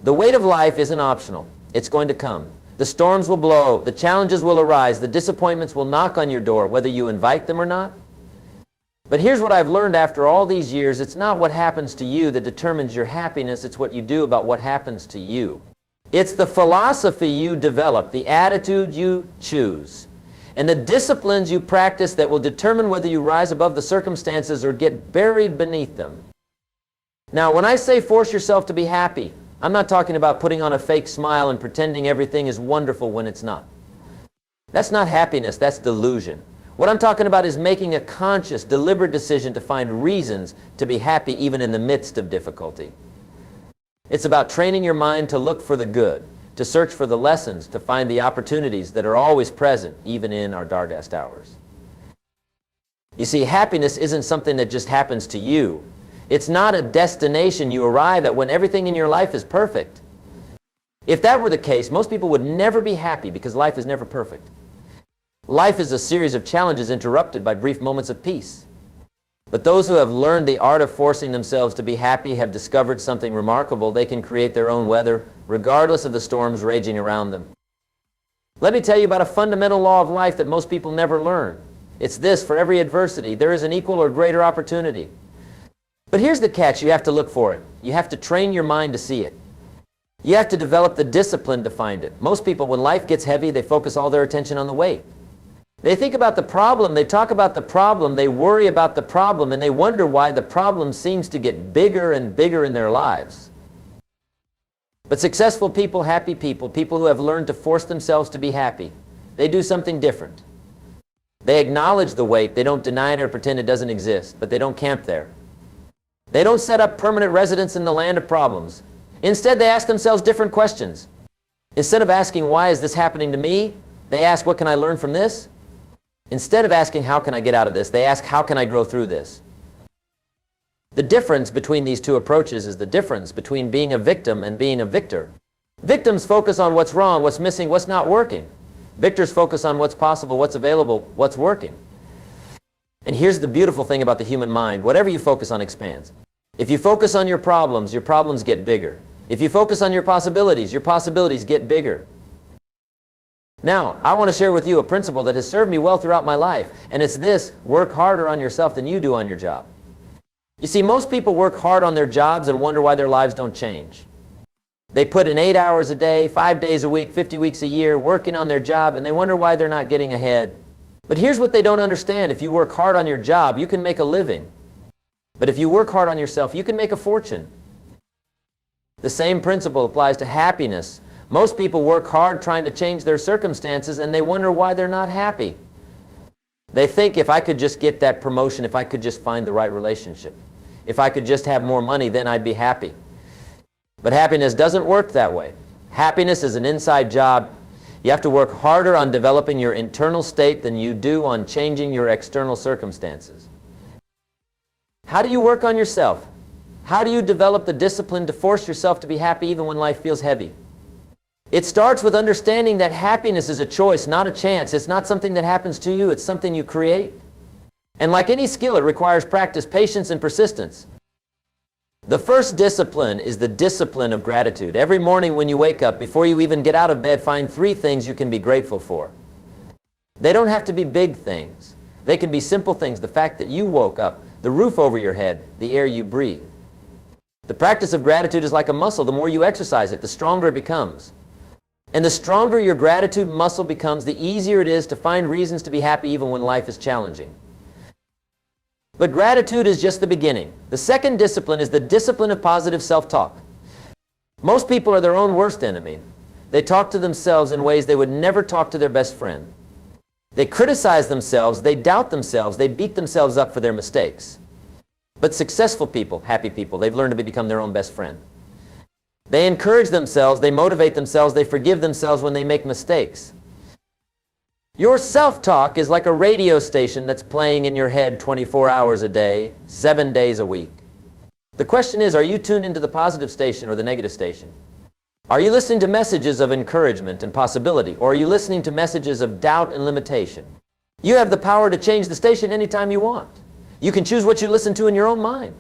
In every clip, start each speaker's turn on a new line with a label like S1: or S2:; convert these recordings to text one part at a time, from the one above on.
S1: The weight of life isn't optional. It's going to come. The storms will blow. The challenges will arise. The disappointments will knock on your door, whether you invite them or not. But here's what I've learned after all these years. It's not what happens to you that determines your happiness. It's what you do about what happens to you. It's the philosophy you develop, the attitude you choose, and the disciplines you practice that will determine whether you rise above the circumstances or get buried beneath them. Now, when I say force yourself to be happy, I'm not talking about putting on a fake smile and pretending everything is wonderful when it's not. That's not happiness, that's delusion. What I'm talking about is making a conscious, deliberate decision to find reasons to be happy even in the midst of difficulty. It's about training your mind to look for the good, to search for the lessons, to find the opportunities that are always present, even in our darkest hours. You see, happiness isn't something that just happens to you. It's not a destination you arrive at when everything in your life is perfect. If that were the case, most people would never be happy because life is never perfect. Life is a series of challenges interrupted by brief moments of peace. But those who have learned the art of forcing themselves to be happy have discovered something remarkable. They can create their own weather, regardless of the storms raging around them. Let me tell you about a fundamental law of life that most people never learn. It's this: for every adversity, there is an equal or greater opportunity. But here's the catch: you have to look for it. You have to train your mind to see it. You have to develop the discipline to find it. Most people, when life gets heavy, they focus all their attention on the weight. They think about the problem, they talk about the problem, they worry about the problem, and they wonder why the problem seems to get bigger and bigger in their lives. But successful people, happy people, people who have learned to force themselves to be happy, they do something different. They acknowledge the weight, they don't deny it or pretend it doesn't exist, but they don't camp there. They don't set up permanent residence in the land of problems. Instead, they ask themselves different questions. Instead of asking, why is this happening to me? They ask, what can I learn from this? Instead of asking, how can I get out of this? They ask, how can I grow through this? The difference between these two approaches is the difference between being a victim and being a victor. Victims focus on what's wrong, what's missing, what's not working. Victors focus on what's possible, what's available, what's working. And here's the beautiful thing about the human mind: whatever you focus on expands. If you focus on your problems get bigger. If you focus on your possibilities get bigger. Now, I want to share with you a principle that has served me well throughout my life, and it's this: work harder on yourself than you do on your job. You see, most people work hard on their jobs and wonder why their lives don't change. They put in 8 hours a day, 5 days a week, 50 weeks a year, working on their job, and they wonder why they're not getting ahead. But here's what they don't understand: if you work hard on your job, you can make a living. But if you work hard on yourself, you can make a fortune. The same principle applies to happiness. Most people work hard trying to change their circumstances, and they wonder why they're not happy. They think, if I could just get that promotion, if I could just find the right relationship, if I could just have more money, then I'd be happy. But happiness doesn't work that way. Happiness is an inside job. You have to work harder on developing your internal state than you do on changing your external circumstances. How do you work on yourself? How do you develop the discipline to force yourself to be happy even when life feels heavy? It starts with understanding that happiness is a choice, not a chance. It's not something that happens to you, it's something you create. And like any skill, it requires practice, patience, and persistence. The first discipline is the discipline of gratitude. Every morning when you wake up, before you even get out of bed, find 3 things you can be grateful for. They don't have to be big things. They can be simple things: the fact that you woke up, the roof over your head, the air you breathe. The practice of gratitude is like a muscle. The more you exercise it, the stronger it becomes. And the stronger your gratitude muscle becomes, the easier it is to find reasons to be happy even when life is challenging. But gratitude is just the beginning. The second discipline is the discipline of positive self-talk. Most people are their own worst enemy. They talk to themselves in ways they would never talk to their best friend. They criticize themselves, they doubt themselves, they beat themselves up for their mistakes. But successful people, happy people, they've learned to become their own best friend. They encourage themselves, they motivate themselves, they forgive themselves when they make mistakes. Your self-talk is like a radio station that's playing in your head 24 hours a day, 7 days a week. The question is, are you tuned into the positive station or the negative station? Are you listening to messages of encouragement and possibility, or are you listening to messages of doubt and limitation? You have the power to change the station anytime you want. You can choose what you listen to in your own mind.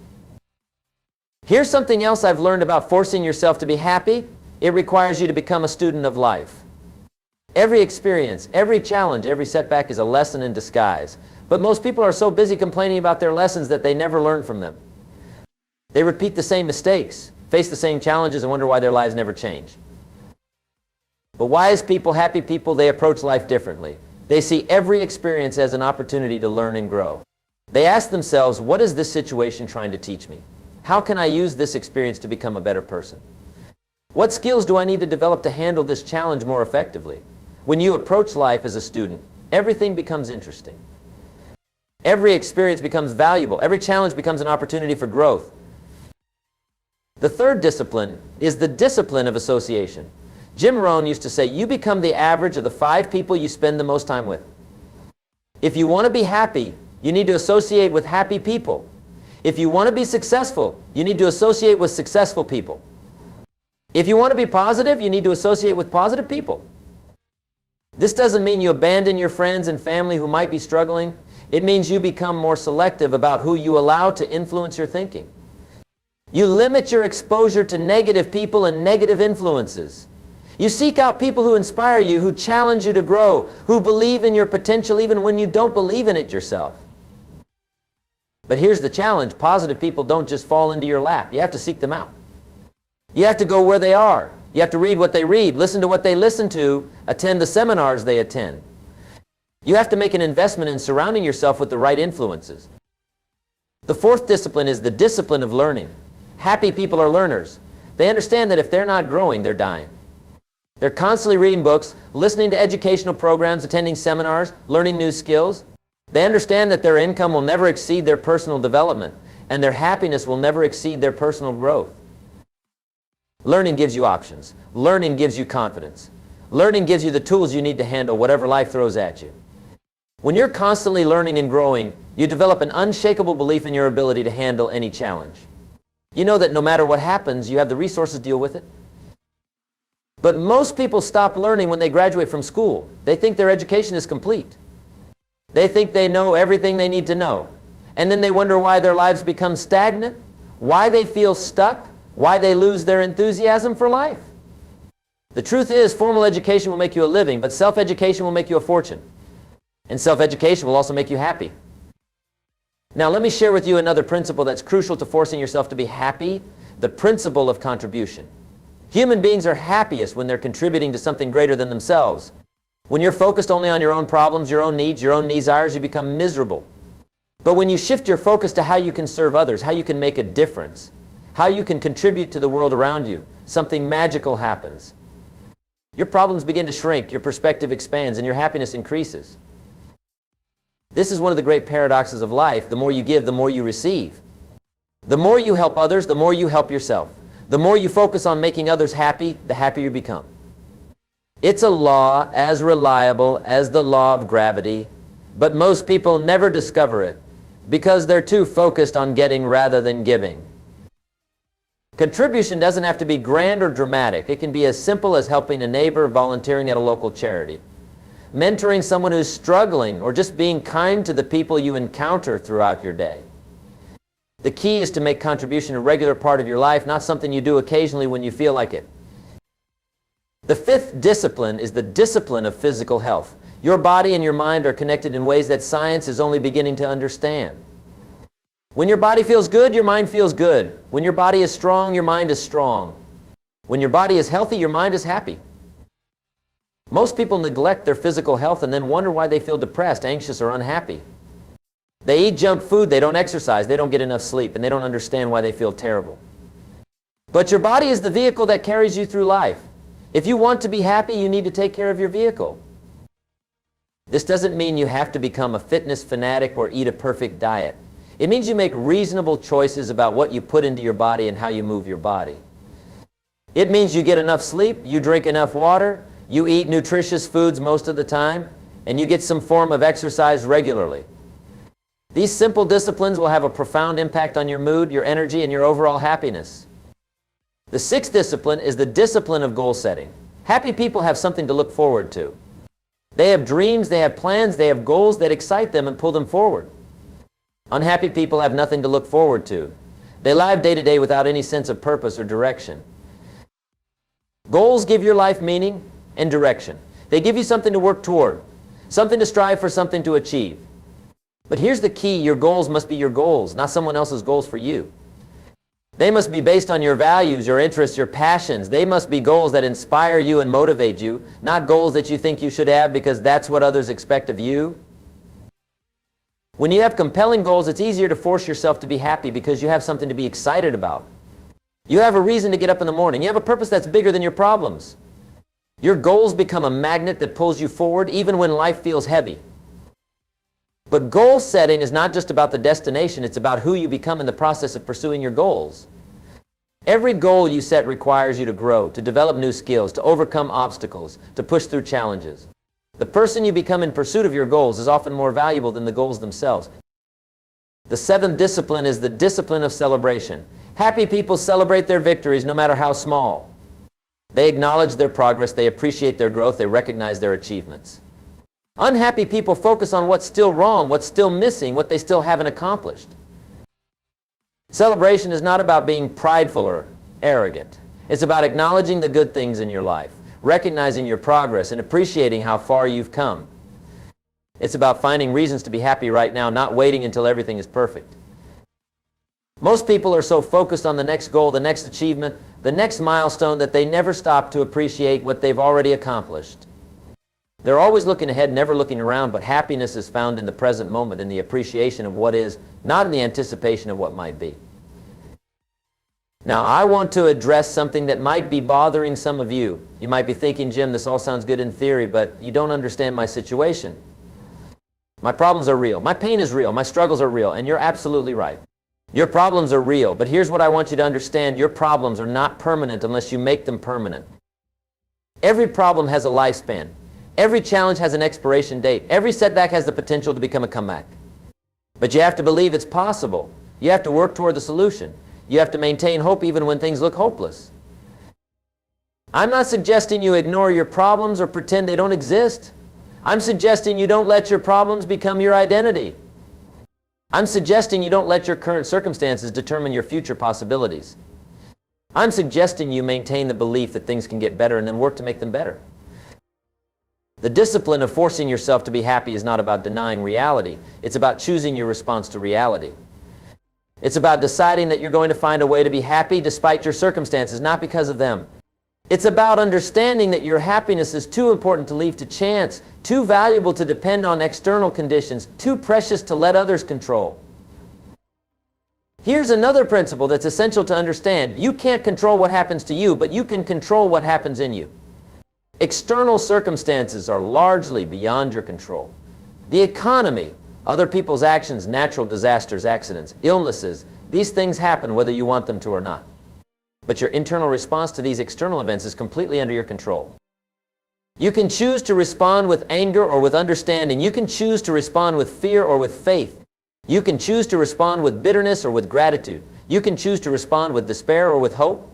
S1: Here's something else I've learned about forcing yourself to be happy. It requires you to become a student of life. Every experience, every challenge, every setback is a lesson in disguise. But most people are so busy complaining about their lessons that they never learn from them. They repeat the same mistakes, face the same challenges, and wonder why their lives never change. But wise people, happy people, they approach life differently. They see every experience as an opportunity to learn and grow. They ask themselves, what is this situation trying to teach me? How can I use this experience to become a better person? What skills do I need to develop to handle this challenge more effectively? When you approach life as a student, everything becomes interesting. Every experience becomes valuable. Every challenge becomes an opportunity for growth. The third discipline is the discipline of association. Jim Rohn used to say, you become the average of the 5 people you spend the most time with. If you want to be happy, you need to associate with happy people. If you want to be successful, you need to associate with successful people. If you want to be positive, you need to associate with positive people. This doesn't mean you abandon your friends and family who might be struggling. It means you become more selective about who you allow to influence your thinking. You limit your exposure to negative people and negative influences. You seek out people who inspire you, who challenge you to grow, who believe in your potential even when you don't believe in it yourself. But here's the challenge. Positive people don't just fall into your lap. You have to seek them out. You have to go where they are. You have to read what they read, listen to what they listen to, attend the seminars they attend. You have to make an investment in surrounding yourself with the right influences. The fourth discipline is the discipline of learning. Happy people are learners. They understand that if they're not growing, they're dying. They're constantly reading books, listening to educational programs, attending seminars, learning new skills. They understand that their income will never exceed their personal development, and their happiness will never exceed their personal growth. Learning gives you options. Learning gives you confidence. Learning gives you the tools you need to handle whatever life throws at you. When you're constantly learning and growing, you develop an unshakable belief in your ability to handle any challenge. You know that no matter what happens, you have the resources to deal with it. But most people stop learning when they graduate from school. They think their education is complete. They think they know everything they need to know. And then they wonder why their lives become stagnant, why they feel stuck, why they lose their enthusiasm for life. The truth is, formal education will make you a living, but self-education will make you a fortune. And self-education will also make you happy. Now let me share with you another principle that's crucial to forcing yourself to be happy, the principle of contribution. Human beings are happiest when they're contributing to something greater than themselves. When you're focused only on your own problems, your own needs, desires, you become miserable. But when you shift your focus to how you can serve others, how you can make a difference, how you can contribute to the world around you, something magical happens. Your problems begin to shrink, your perspective expands, and your happiness increases. This is one of the great paradoxes of life. The more you give, the more you receive. The more you help others, the more you help yourself. The more you focus on making others happy, the happier you become. It's a law as reliable as the law of gravity, but most people never discover it because they're too focused on getting rather than giving. Contribution doesn't have to be grand or dramatic. It can be as simple as helping a neighbor, volunteering at a local charity, mentoring someone who's struggling, or just being kind to the people you encounter throughout your day. The key is to make contribution a regular part of your life, not something you do occasionally when you feel like it. The fifth discipline is the discipline of physical health. Your body and your mind are connected in ways that science is only beginning to understand. When your body feels good, your mind feels good. When your body is strong, your mind is strong. When your body is healthy, your mind is happy. Most people neglect their physical health and then wonder why they feel depressed, anxious, or unhappy. They eat junk food, they don't exercise, they don't get enough sleep, and they don't understand why they feel terrible. But your body is the vehicle that carries you through life. If you want to be happy, you need to take care of your vehicle. This doesn't mean you have to become a fitness fanatic or eat a perfect diet. It means you make reasonable choices about what you put into your body and how you move your body. It means you get enough sleep, you drink enough water, you eat nutritious foods most of the time, and you get some form of exercise regularly. These simple disciplines will have a profound impact on your mood, your energy, and your overall happiness. The sixth discipline is the discipline of goal setting. Happy people have something to look forward to. They have dreams, they have plans, they have goals that excite them and pull them forward. Unhappy people have nothing to look forward to. They live day to day without any sense of purpose or direction. Goals give your life meaning and direction. They give you something to work toward, something to strive for, something to achieve. But here's the key: your goals must be your goals, not someone else's goals for you. They must be based on your values, your interests, your passions. They must be goals that inspire you and motivate you, not goals that you think you should have because that's what others expect of you. When you have compelling goals, it's easier to force yourself to be happy because you have something to be excited about. You have a reason to get up in the morning. You have a purpose that's bigger than your problems. Your goals become a magnet that pulls you forward even when life feels heavy. But goal setting is not just about the destination, it's about who you become in the process of pursuing your goals. Every goal you set requires you to grow, to develop new skills, to overcome obstacles, to push through challenges. The person you become in pursuit of your goals is often more valuable than the goals themselves. The seventh discipline is the discipline of celebration. Happy people celebrate their victories no matter how small. They acknowledge their progress, they appreciate their growth, they recognize their achievements. Unhappy people focus on what's still wrong, what's still missing, what they still haven't accomplished. Celebration is not about being prideful or arrogant. It's about acknowledging the good things in your life, recognizing your progress, and appreciating how far you've come. It's about finding reasons to be happy right now, not waiting until everything is perfect. Most people are so focused on the next goal, the next achievement, the next milestone that they never stop to appreciate what they've already accomplished. They're always looking ahead, never looking around, but happiness is found in the present moment, in the appreciation of what is, not in the anticipation of what might be. Now, I want to address something that might be bothering some of you. You might be thinking, Jim, this all sounds good in theory, but you don't understand my situation. My problems are real. My pain is real. My struggles are real. And you're absolutely right. Your problems are real. But here's what I want you to understand. Your problems are not permanent unless you make them permanent. Every problem has a lifespan. Every challenge has an expiration date. Every setback has the potential to become a comeback. But you have to believe it's possible. You have to work toward the solution. You have to maintain hope even when things look hopeless. I'm not suggesting you ignore your problems or pretend they don't exist. I'm suggesting you don't let your problems become your identity. I'm suggesting you don't let your current circumstances determine your future possibilities. I'm suggesting you maintain the belief that things can get better and then work to make them better. The discipline of forcing yourself to be happy is not about denying reality. It's about choosing your response to reality. It's about deciding that you're going to find a way to be happy despite your circumstances, not because of them. It's about understanding that your happiness is too important to leave to chance, too valuable to depend on external conditions, too precious to let others control. Here's another principle that's essential to understand. You can't control what happens to you, but you can control what happens in you. External circumstances are largely beyond your control. The economy, other people's actions, natural disasters, accidents, illnesses, these things happen whether you want them to or not. But your internal response to these external events is completely under your control. You can choose to respond with anger or with understanding. You can choose to respond with fear or with faith. You can choose to respond with bitterness or with gratitude. You can choose to respond with despair or with hope.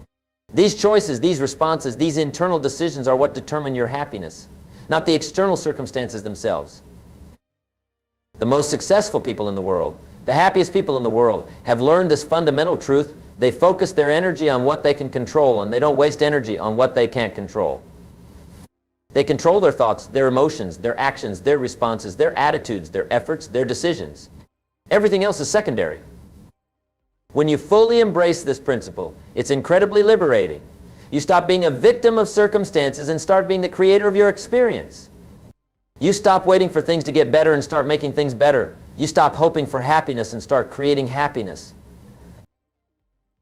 S1: These choices, these responses, these internal decisions are what determine your happiness, not the external circumstances themselves. The most successful people in the world, the happiest people in the world, have learned this fundamental truth. They focus their energy on what they can control, and they don't waste energy on what they can't control. They control their thoughts, their emotions, their actions, their responses, their attitudes, their efforts, their decisions. Everything else is secondary. When you fully embrace this principle, it's incredibly liberating. You stop being a victim of circumstances and start being the creator of your experience. You stop waiting for things to get better and start making things better. You stop hoping for happiness and start creating happiness.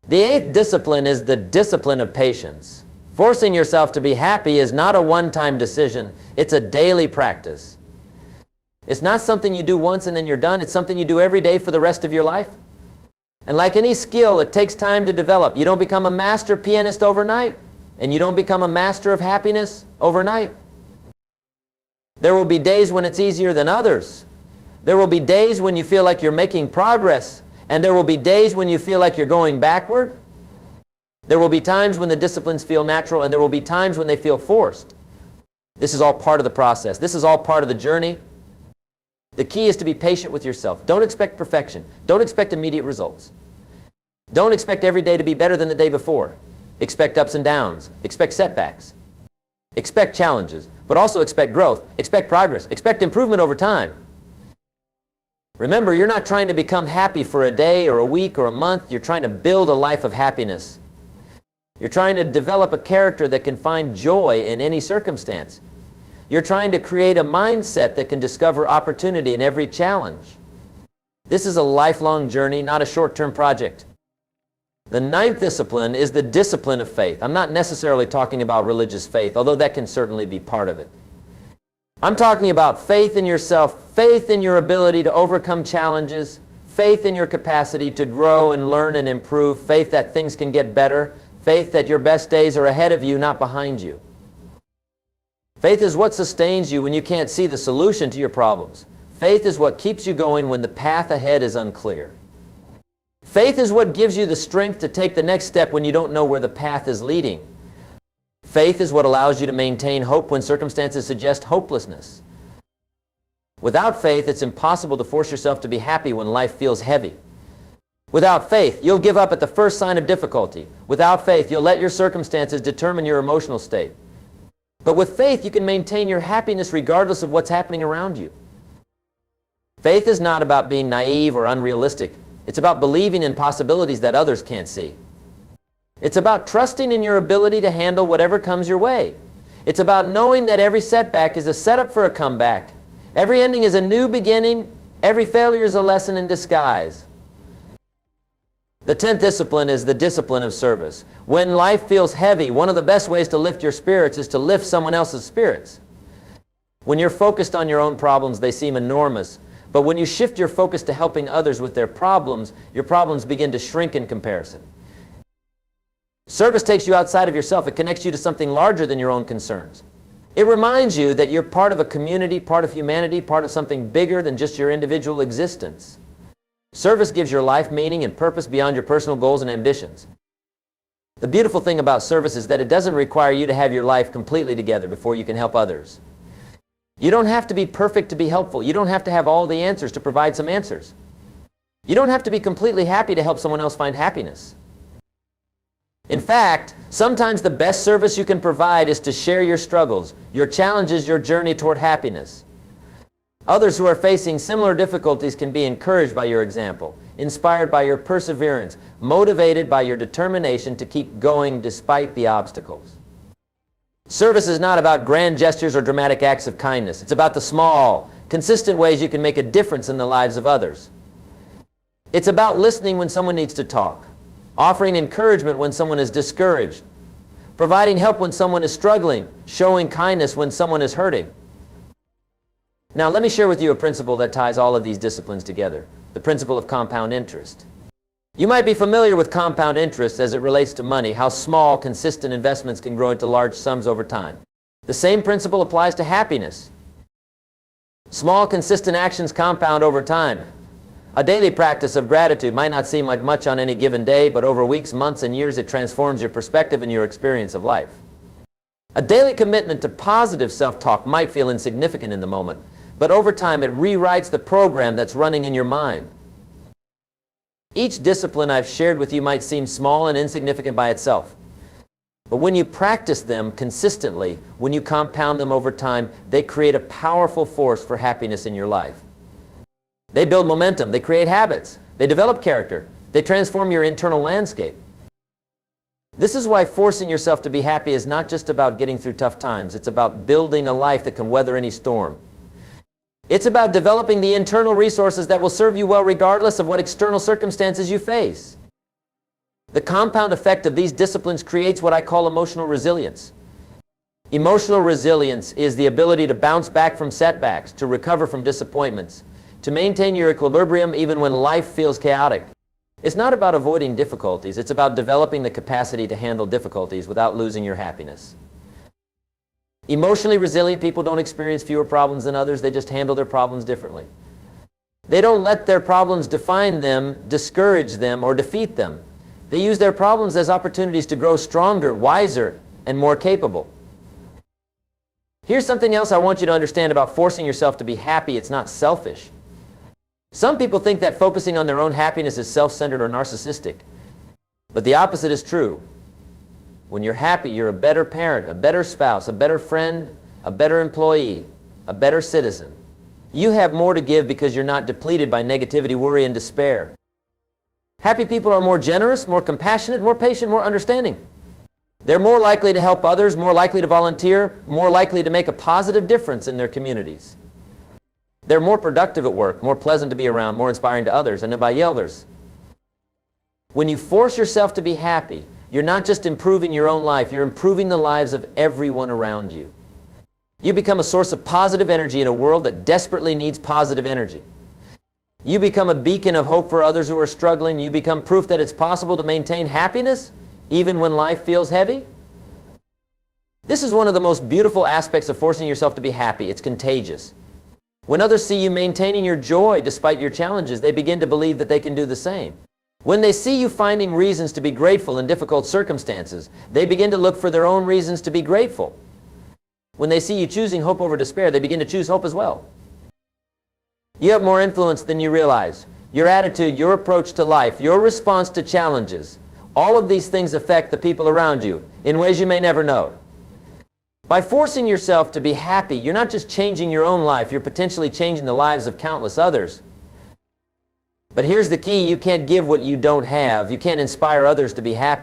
S1: The eighth discipline is the discipline of patience. Forcing yourself to be happy is not a one-time decision. It's a daily practice. It's not something you do once and then you're done. It's something you do every day for the rest of your life. And like any skill, it takes time to develop. You don't become a master pianist overnight, and you don't become a master of happiness overnight. There will be days when it's easier than others. There will be days when you feel like you're making progress, and there will be days when you feel like you're going backward. There will be times when the disciplines feel natural, and there will be times when they feel forced. This is all part of the process. This is all part of the journey. The key is to be patient with yourself. Don't expect perfection. Don't expect immediate results. Don't expect every day to be better than the day before. Expect ups and downs. Expect setbacks. Expect challenges, but also expect growth. Expect progress. Expect improvement over time. Remember, you're not trying to become happy for a day or a week or a month. You're trying to build a life of happiness. You're trying to develop a character that can find joy in any circumstance. You're trying to create a mindset that can discover opportunity in every challenge. This is a lifelong journey, not a short-term project. The ninth discipline is the discipline of faith. I'm not necessarily talking about religious faith, although that can certainly be part of it. I'm talking about faith in yourself, faith in your ability to overcome challenges, faith in your capacity to grow and learn and improve, faith that things can get better, faith that your best days are ahead of you, not behind you. Faith is what sustains you when you can't see the solution to your problems. Faith is what keeps you going when the path ahead is unclear. Faith is what gives you the strength to take the next step when you don't know where the path is leading. Faith is what allows you to maintain hope when circumstances suggest hopelessness. Without faith, it's impossible to force yourself to be happy when life feels heavy. Without faith, you'll give up at the first sign of difficulty. Without faith, you'll let your circumstances determine your emotional state. But with faith, you can maintain your happiness regardless of what's happening around you. Faith is not about being naive or unrealistic. It's about believing in possibilities that others can't see. It's about trusting in your ability to handle whatever comes your way. It's about knowing that every setback is a setup for a comeback. Every ending is a new beginning. Every failure is a lesson in disguise. The 10th discipline is the discipline of service. When life feels heavy, one of the best ways to lift your spirits is to lift someone else's spirits. When you're focused on your own problems, they seem enormous. But when you shift your focus to helping others with their problems, your problems begin to shrink in comparison. Service takes you outside of yourself. It connects you to something larger than your own concerns. It reminds you that you're part of a community, part of humanity, part of something bigger than just your individual existence. Service gives your life meaning and purpose beyond your personal goals and ambitions. The beautiful thing about service is that it doesn't require you to have your life completely together before you can help others. You don't have to be perfect to be helpful. You don't have to have all the answers to provide some answers. You don't have to be completely happy to help someone else find happiness. In fact, sometimes the best service you can provide is to share your struggles, your challenges, your journey toward happiness. Others who are facing similar difficulties can be encouraged by your example, inspired by your perseverance, motivated by your determination to keep going despite the obstacles. Service is not about grand gestures or dramatic acts of kindness. It's about the small, consistent ways you can make a difference in the lives of others. It's about listening when someone needs to talk, offering encouragement when someone is discouraged, providing help when someone is struggling, showing kindness when someone is hurting. Now, let me share with you a principle that ties all of these disciplines together, the principle of compound interest. You might be familiar with compound interest as it relates to money, how small, consistent investments can grow into large sums over time. The same principle applies to happiness. Small, consistent actions compound over time. A daily practice of gratitude might not seem like much on any given day, but over weeks, months, and years, it transforms your perspective and your experience of life. A daily commitment to positive self-talk might feel insignificant in the moment, but over time it rewrites the program that's running in your mind. Each discipline I've shared with you might seem small and insignificant by itself. But when you practice them consistently, when you compound them over time, they create a powerful force for happiness in your life. They build momentum, they create habits, they develop character, they transform your internal landscape. This is why forcing yourself to be happy is not just about getting through tough times. It's about building a life that can weather any storm. It's about developing the internal resources that will serve you well regardless of what external circumstances you face. The compound effect of these disciplines creates what I call emotional resilience. Emotional resilience is the ability to bounce back from setbacks, to recover from disappointments, to maintain your equilibrium even when life feels chaotic. It's not about avoiding difficulties. It's about developing the capacity to handle difficulties without losing your happiness. Emotionally resilient people don't experience fewer problems than others. They just handle their problems differently. They don't let their problems define them, discourage them, or defeat them. They use their problems as opportunities to grow stronger, wiser, and more capable. Here's something else I want you to understand about forcing yourself to be happy. It's not selfish. Some people think that focusing on their own happiness is self-centered or narcissistic. But the opposite is true. When you're happy, you're a better parent, a better spouse, a better friend, a better employee, a better citizen. You have more to give because you're not depleted by negativity, worry, and despair. Happy people are more generous, more compassionate, more patient, more understanding. They're more likely to help others, more likely to volunteer, more likely to make a positive difference in their communities. They're more productive at work, more pleasant to be around, more inspiring to others and by others. When you force yourself to be happy, you're not just improving your own life, you're improving the lives of everyone around you. You become a source of positive energy in a world that desperately needs positive energy. You become a beacon of hope for others who are struggling. You become proof that it's possible to maintain happiness even when life feels heavy. This is one of the most beautiful aspects of forcing yourself to be happy. It's contagious. When others see you maintaining your joy despite your challenges, they begin to believe that they can do the same. When they see you finding reasons to be grateful in difficult circumstances, they begin to look for their own reasons to be grateful. When they see you choosing hope over despair, they begin to choose hope as well. You have more influence than you realize. Your attitude, your approach to life, your response to challenges, all of these things affect the people around you in ways you may never know. By forcing yourself to be happy, you're not just changing your own life, you're potentially changing the lives of countless others. But here's the key: you can't give what you don't have. You can't inspire others to be happy